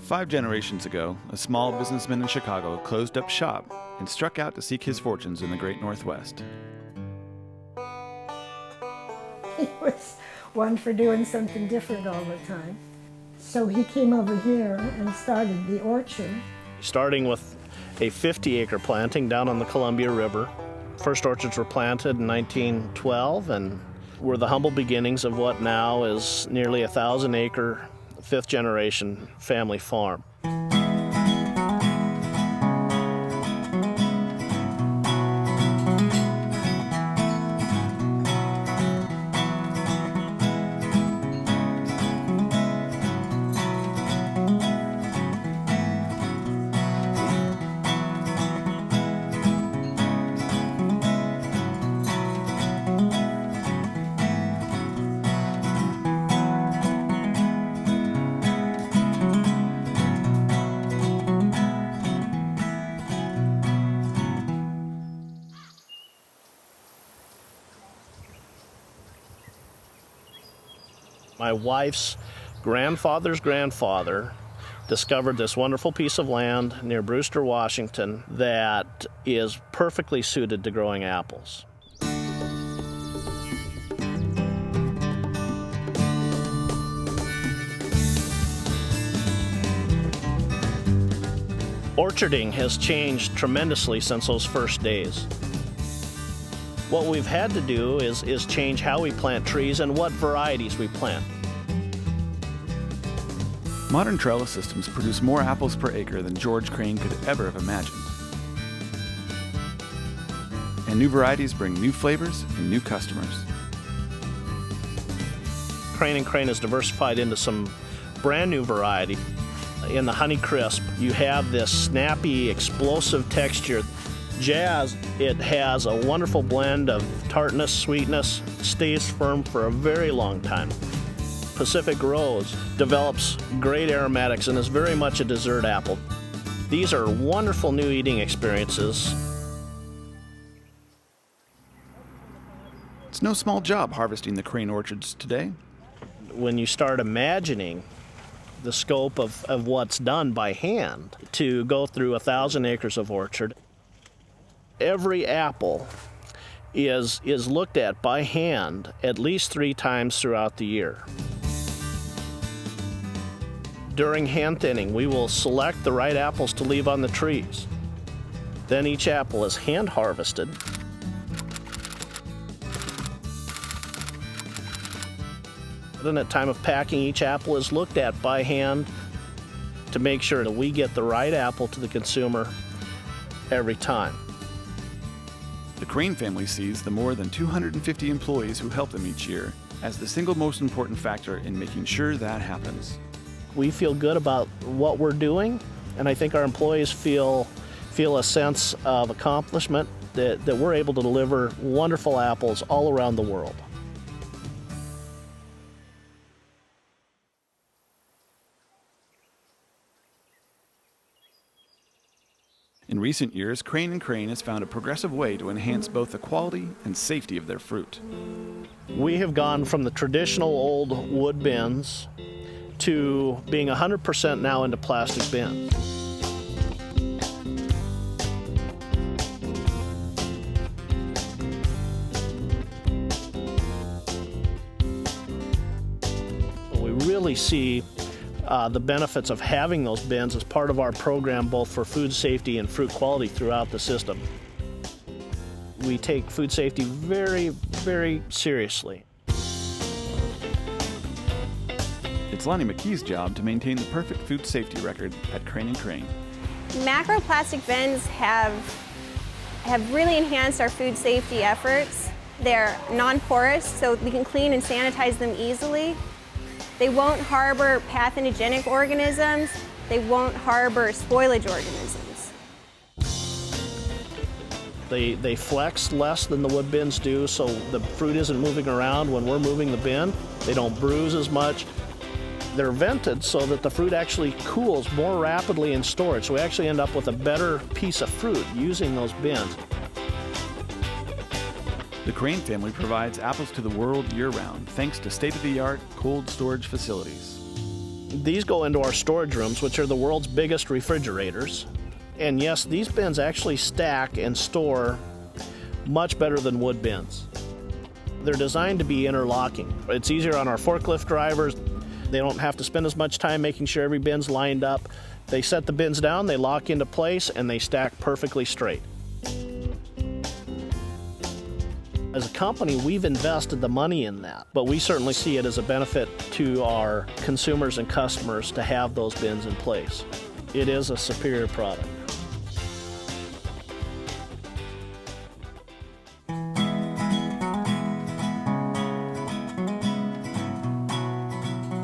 5 generations ago, a small businessman in Chicago closed up shop and struck out to seek his fortunes in the great Northwest. He was one for doing something different all the time. So he came over here and started the orchard. Starting with a 50-acre planting down on the Columbia River. First orchards were planted in 1912 and were the humble beginnings of what now is nearly a 1,000-acre, fifth-generation family farm. My wife's grandfather's grandfather discovered this wonderful piece of land near Brewster, Washington, that is perfectly suited to growing apples. Orcharding has changed tremendously since those first days. What we've had to do is change how we plant trees and what varieties we plant. Modern trellis systems produce more apples per acre than George Crane could ever have imagined. And new varieties bring new flavors and new customers. Crane & Crane has diversified into some brand new variety. In the Honey Crisp, you have this snappy, explosive texture. Jazz, it has a wonderful blend of tartness, sweetness, stays firm for a very long time. Pacific Rose develops great aromatics and is very much a dessert apple. These are wonderful new eating experiences. It's no small job harvesting the Crane orchards today. When you start imagining the scope of what's done by hand to go through 1,000 acres of orchard, every apple is looked at by hand at least 3 times throughout the year. During hand thinning, we will select the right apples to leave on the trees. Then each apple is hand harvested. Then at time of packing, each apple is looked at by hand to make sure that we get the right apple to the consumer every time. The Crane family sees the more than 250 employees who help them each year as the single most important factor in making sure that happens. We feel good about what we're doing, and I think our employees feel a sense of accomplishment that we're able to deliver wonderful apples all around the world. In recent years, Crane & Crane has found a progressive way to enhance both the quality and safety of their fruit. We have gone from the traditional old wood bins to being 100% now into plastic bins. We really see the benefits of having those bins as part of our program, both for food safety and fruit quality throughout the system. We take food safety very, very seriously. It's Lonnie McKee's job to maintain the perfect food safety record at Crane & Crane. Macroplastic bins have really enhanced our food safety efforts. They're non-porous, so we can clean and sanitize them easily. They won't harbor pathogenic organisms. They won't harbor spoilage organisms. They flex less than the wood bins do, so the fruit isn't moving around when we're moving the bin. They don't bruise as much. They're vented so that the fruit actually cools more rapidly in storage, so we actually end up with a better piece of fruit using those bins. The Crane family provides apples to the world year-round thanks to state-of-the-art cold storage facilities. These go into our storage rooms, which are the world's biggest refrigerators. And yes, these bins actually stack and store much better than wood bins. They're designed to be interlocking. It's easier on our forklift drivers. They don't have to spend as much time making sure every bin's lined up. They set the bins down, they lock into place, and they stack perfectly straight. As a company, we've invested the money in that, but we certainly see it as a benefit to our consumers and customers to have those bins in place. It is a superior product.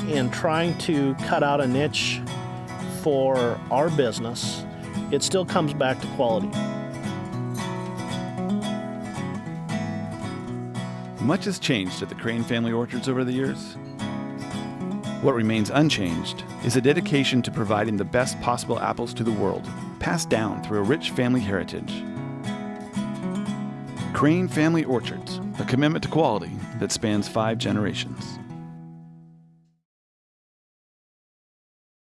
In trying to cut out a niche for our business, it still comes back to quality. Much has changed at the Crane family orchards over the years. What remains unchanged is a dedication to providing the best possible apples to the world, passed down through a rich family heritage. Crane Family Orchards, a commitment to quality that spans 5 generations.